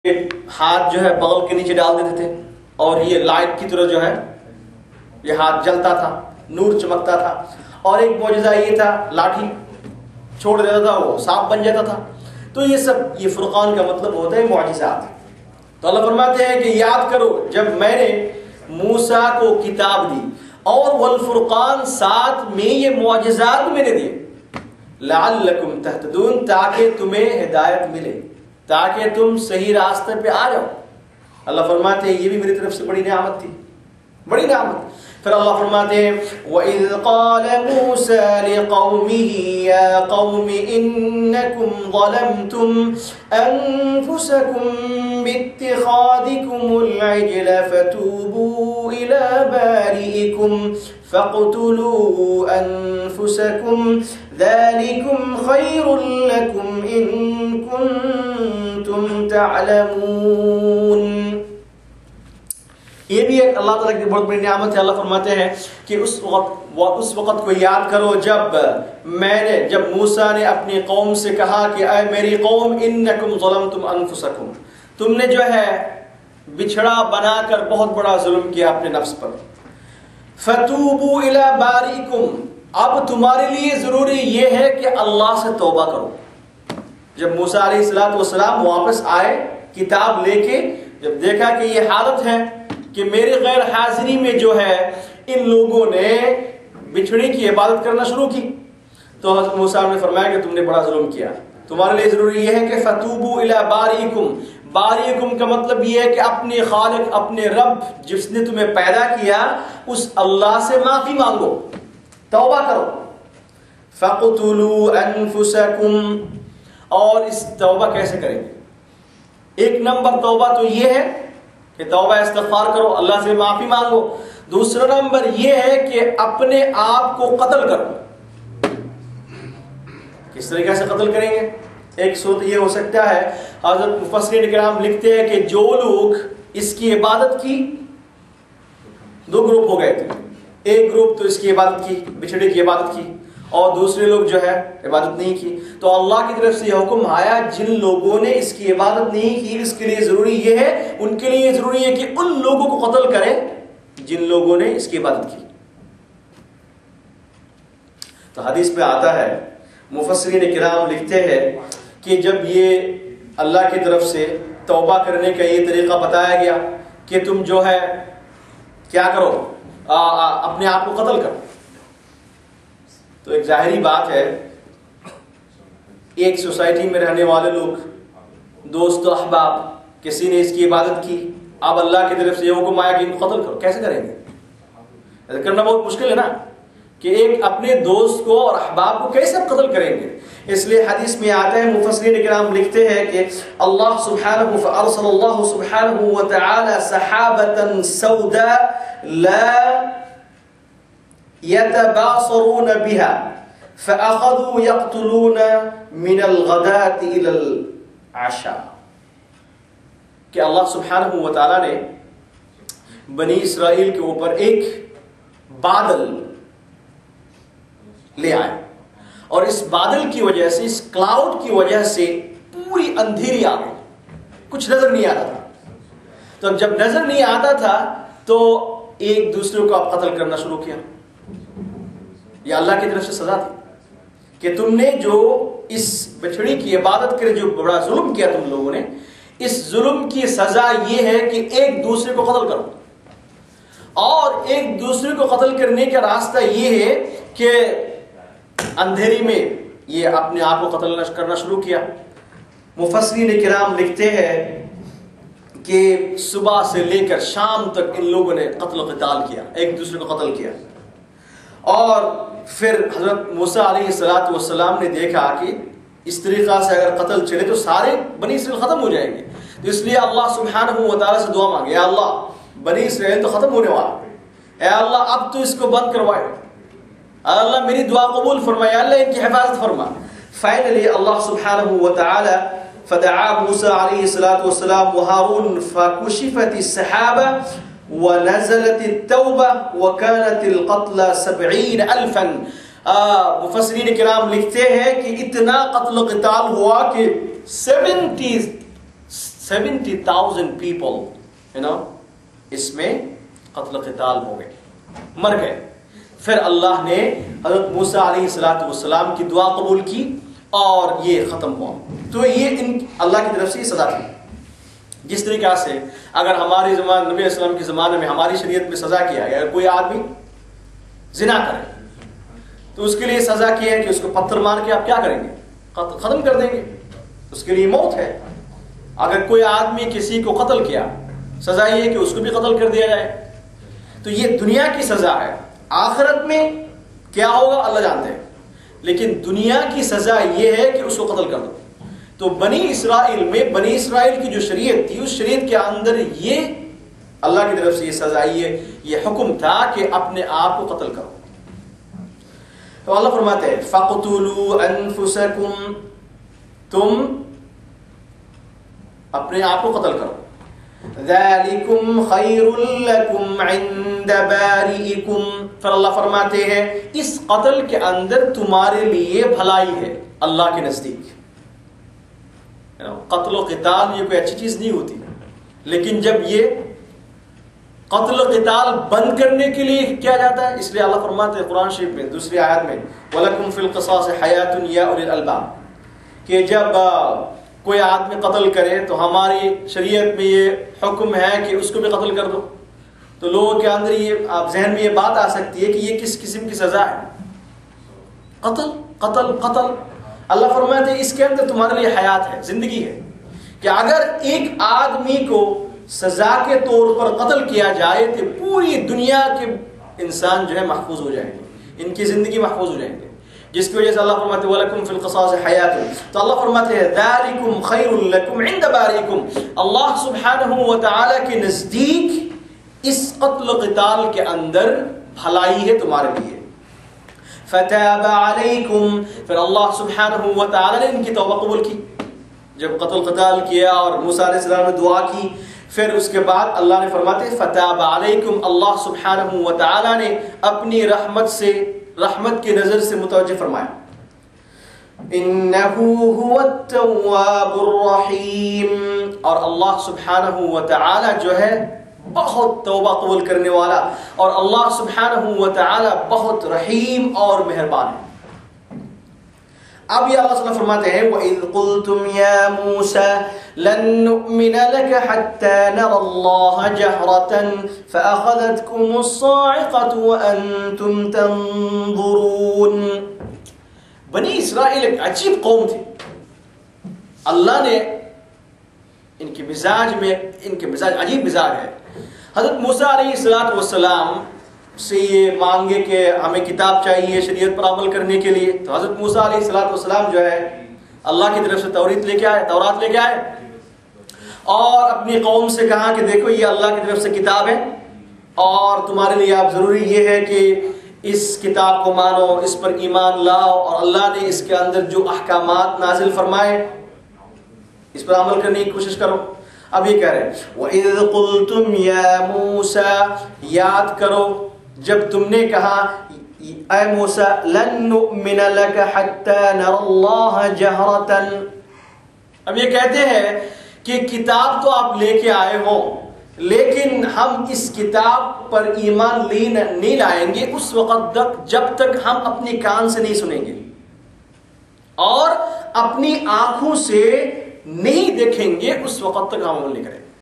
ہاتھ جو ہے بغل کے نیچے ڈال دیتے تھے اور یہ لائٹ کی طرح جو ہے یہ ہاتھ جلتا تھا، نور چمکتا تھا. اور ایک معجزہ یہ تھا، لاٹھی چھوڑ دیتا تھا وہ سانپ بن جاتا تھا. تو یہ سب یہ فرقان کا مطلب ہوتا ہے معجزات. تو اللہ فرماتے ہیں کہ یاد کرو جب میں نے موسیٰ کو کتاب دی اور والفرقان ساتھ میں یہ معجزات میں نے دیے، لعلکم تہتدون تاکہ تمہیں ہدایت ملے، تاکہ تم صحیح راستے پہ آ جاؤ. اللہ فرماتے ہیں یہ بھی میری طرف سے بڑی نعمت تھی، بڑی نعمت. پھر اللہ فرماتے ہیں وَإِذْ قَالَ مُوسَىٰ لِقَوْمِهِ يَا قَوْمِ إِنَّكُمْ ظَلَمْتُمْ أَنفُسَكُمْ بِاتِّخَاذِكُمُ الْعِجْلَ فَتُوبُوا إِلَىٰ بَارِئِكُمْ فَاقْتُلُوا أَنفُسَكُمْ ذَلِكُمْ خَيْرٌ لَكُمْ إِن كُنتُمْ تَعْلَمُونَ. یہ بھی ایک اللہ تعالیٰ کی بہت بڑی نعمت ہے. اللہ فرماتے ہیں کہ اس وقت کو یاد کرو جب موسیٰ نے اپنی قوم سے کہا کہ اے میری قوم انکم ظلمتم انفسکم، تم نے جو ہے بچھڑا بنا کر بہت بڑا ظلم کیا اپنے نفس پر. فتوبوا الی باریکم، اب تمہارے لیے ضروری یہ ہے کہ اللہ سے توبہ کرو. جب موسیٰ علیہ السلام واپس آئے کتاب لے کے، جب دیکھا کہ یہ حالت ہے کہ میرے غیر حاضری میں جو ہے ان لوگوں نے بچھڑے کی عبادت کرنا شروع کی، تو حضرت موسیٰ نے فرمایا کہ تم نے بڑا ظلم کیا. تمہارے لیے ضروری یہ ہے کہ فتوبوا الی باریکم. باریکم کا مطلب یہ ہے کہ اپنے خالق، اپنے رب جس نے تمہیں پیدا کیا، اس اللہ سے معافی مانگو، توبہ کرو. فَاقْتُلُوا أَنفُسَكُمْ. اور اس توبہ کیسے کریں گے؟ ایک نمبر توبہ تو یہ ہے کہ توبہ استغفار کرو، اللہ سے معافی مانگو. دوسرا نمبر یہ ہے کہ اپنے آپ کو قتل کرو. کس طریقے سے قتل کریں گے؟ ایک صورت یہ ہو سکتا ہے، حضرت مفسرین کرام لکھتے ہیں کہ جو لوگ اس کی عبادت کی، دو گروپ ہو گئے تھے. ایک گروپ تو اس کی عبادت کی، بچھڑے کی عبادت کی، اور دوسرے لوگ جو ہے عبادت نہیں کی. تو اللہ کی طرف سے یہ حکم آیا جن لوگوں نے اس کی عبادت نہیں کی، اس کے لیے ضروری یہ ہے، ان کے لیے ضروری ہے کہ ان لوگوں کو قتل کریں جن لوگوں نے اس کی عبادت کی. تو حدیث میں آتا ہے، مفسرین کرام لکھتے ہیں کہ جب یہ اللہ کی طرف سے توبہ کرنے کا یہ طریقہ بتایا گیا کہ تم جو ہے کیا کرو، اپنے آپ کو قتل کرو، تو ایک ظاہری بات ہے ایک سوسائٹی میں رہنے والے لوگ، دوست و احباب، کسی نے اس کی عبادت کی، اب اللہ کی طرف سے یہ حکم آیا کہ ان کو قتل کرو. کیسے کریں گے؟ ایسا کرنا بہت مشکل ہے نا، کہ ایک اپنے دوست کو اور احباب کو کیسے قتل کریں گے؟ اس لیے حدیث میں آتا ہے، مفسرین کرام لکھتے ہیں کہ اللہ سبحانہ فارسل اللہ سبحانہ وتعالی سحابۃ سوداء لا يتباصرون بها فأخذوا يقتلون من الغداة إلى العشاء. کہ اللہ سبحانہ وتعالی نے بنی اسرائیل کے اوپر ایک بادل لے آئے، اور اس بادل کی وجہ سے، اس کلاؤڈ کی وجہ سے پوری اندھیری آ گئی، کچھ نظر نہیں آتا تھا. تو جب نظر نہیں آتا تھا تو ایک دوسرے کو آپ قتل کرنا شروع کیا. یہ اللہ کی طرف سے سزا تھی کہ تم نے جو اس بچڑی کی عبادت کرے، جو بڑا ظلم کیا تم لوگوں نے، اس ظلم کی سزا یہ ہے کہ ایک دوسرے کو قتل کرو. اور ایک دوسرے کو قتل کرنے کا راستہ یہ ہے کہ اندھیری میں یہ اپنے آپ کو قتل کرنا شروع کیا. مفسرین کرام لکھتے ہیں کہ صبح سے لے کر شام تک ان لوگوں نے قتل و قتال کیا، ایک دوسرے کو قتل کیا. اور پھر حضرت موسیٰ علیہ السلام نے دیکھا کہ اس طریقہ سے اگر قتل چلے تو سارے بنی اسرائیل ختم ہو جائیں گے. تو اس لیے اللہ سبحانہ وتعالی سے دعا مانگے، اے اللہ بنی اسرائیل تو ختم ہونے والا، اے اللہ اب تو اس کو بند کروائے، اے اللہ میری دعا قبول فرمائے، اللہ ان کی حفاظت فرما. فائنلی اللہ سبحانہ وتعالی فدعا موسیٰ علیہ السلام وہارون فکشفت السحابہ ونزلت التوبة وكانت القتلى 70,000. مفسرین کرام لکھتے ہیں کہ اتنا قتل و قتال ہوا کہ 70,000 people اس میں قتل قتال ہو گئے، مر گئے۔ پھر اللہ نے حضرت موسیٰ علیہ السلام کی دعا قبول کی اور یہ ختم ہوا۔ تو یہ اللہ کی طرف سے یہ سزا تھی۔ جس طریقہ سے اگر ہمارے زمانے نبی علیہ السلام کے زمانے میں ہماری شریعت میں سزا کیا ہے، اگر کوئی آدمی زنا کرے تو اس کے لیے سزا کیا ہے کہ اس کو پتھر مار کے آپ کیا کریں گے؟ ختم کر دیں گے، اس کے لیے موت ہے۔ اگر کوئی آدمی کسی کو قتل کیا، سزا یہ ہے کہ اس کو بھی قتل کر دیا جائے۔ تو یہ دنیا کی سزا ہے۔ آخرت میں کیا ہوگا اللہ جانتے ہیں، لیکن دنیا کی سزا یہ ہے کہ اس کو قتل کر دو۔ تو بنی اسرائیل میں بنی اسرائیل کی جو شریعت تھی، اس شریعت کے اندر یہ اللہ کی طرف سے یہ سزا، یہ حکم تھا کہ اپنے آپ کو قتل کرو۔ تو اللہ فرماتے ہیں فَقْتُلُوا أَنفُسَكُمْ، تم اپنے آپ کو قتل کرو۔ ذَلِكُمْ خَيْرٌ لَكُمْ عِنْدَ بَارِئِكُمْ، پھر اللہ فرماتے ہیں اس قتل کے اندر تمہارے لیے بھلائی ہے اللہ کے نزدیک۔ قتل و قتال یہ کوئی اچھی چیز نہیں ہوتی، لیکن جب یہ قتل و قتال بند کرنے کے لیے کیا جاتا ہے، اس لیے اللہ فرماتے ہیں قرآن شریف میں دوسری آیت میں وَلَكُمْ فِي الْقِصَاصِ حَيَاةٌ يَا أُولِي الْأَلْبَابِ، کہ جب کوئی آدمی قتل کرے تو ہماری شریعت میں یہ حکم ہے کہ اس کو بھی قتل کر دو۔ تو لوگوں کے اندر یہ ذہن میں یہ بات آ سکتی ہے کہ یہ کس قسم کی سزا ہے؟ قتل قتل قتل۔ اللہ فرماتے ہیں اس کے اندر تمہارے لیے حیات ہے، زندگی ہے، کہ اگر ایک آدمی کو سزا کے طور پر قتل کیا جائے تو پوری دنیا کے انسان جو ہے محفوظ ہو جائیں گے، ان کی زندگی محفوظ ہو جائیں گے، جس کی وجہ سے اللہ فرماتے ہیں وَلَكُمْ فِي الْقِصَاصِ حَيَاةٌ۔ تو اللہ فرماتے ہیں ذَلِكُمْ خَيْرٌ لَكُمْ عِنْدَ بَارِئِكُمْ، اللہ سبحانہ و تعالی کے نزدیک اس قتل و قتال کے اندر بھلائی ہے تمہارے لیے۔ فَتَابَ عَلَيْكُمْ، پھر اللہ سبحانہ و تعالی نے ان کی توبہ قبول کی۔ جب قتل قتال کیا اور موسیٰ علیہ السلام نے دعا کی، پھر اس کے بعد اللہ نے فرماتے فَتَابَ عَلَيْكُمْ، اللہ سبحانہ و تعالی نے اپنی رحمت کی نظر سے متوجہ فرمایا۔ إِنَّهُ هُوَ التَّوَّابُ الرَّحِيمُ، اور اللہ سبحانہ و تعالی جو ہے بہت توبہ قبول کرنے والا، اور اللہ سبحانہ و تعالی بہت رحیم اور مہربان ہے۔ اب یہ اللہ تعالیٰ فرماتے ہیں وَإِذْ قُلْتُمْ يَا مُوسَى لَن نُؤْمِنَ لَكَ حَتَّى نَرَى اللَّهَ جَهْرَةً فَأَخَذَتْكُمُ الصَّاعِقَةُ وَأَنْتُمْ تَنظُرُونَ۔ بنی اسرائیل ایک عجیب قوم تھی۔ اللہ نے ان کے مزاج عجیب مزاج ہے۔ حضرت موسیٰ علیہ السلام سے یہ مانگے کہ ہمیں کتاب چاہیے شریعت پر عمل کرنے کے لیے، تو حضرت موسیٰ علیہ السلام جو ہے اللہ کی طرف سے تورات لے کے آئے اور اپنی قوم سے کہا کہ دیکھو یہ اللہ کی طرف سے کتاب ہے، اور تمہارے لیے اب ضروری یہ ہے کہ اس کتاب کو مانو، اس پر ایمان لاؤ، اور اللہ نے اس کے اندر جو احکامات نازل فرمائے اس پر عمل کرنے کی کوشش کرو۔ اب یہ کہہ رہے ہیں وَإِذْ قُلْتُمْ يَا مُوسَى، یاد کرو جب تم نے کہا اے موسیٰ لَن نُؤْمِنَ لَكَ حَتَّى نَرَى اللَّهَ جَهْرَةً۔ اب یہ کہتے ہیں کہ کتاب تو آپ لے کے آئے ہو، لیکن ہم اس کتاب پر ایمان نہیں لائیں گے اس وقت تک جب تک ہم اپنی کان سے نہیں سنیں گے اور اپنی آنکھوں سے نہیں دیکھیں گے، اس وقت تک ہم عمل نہیں کریں گے۔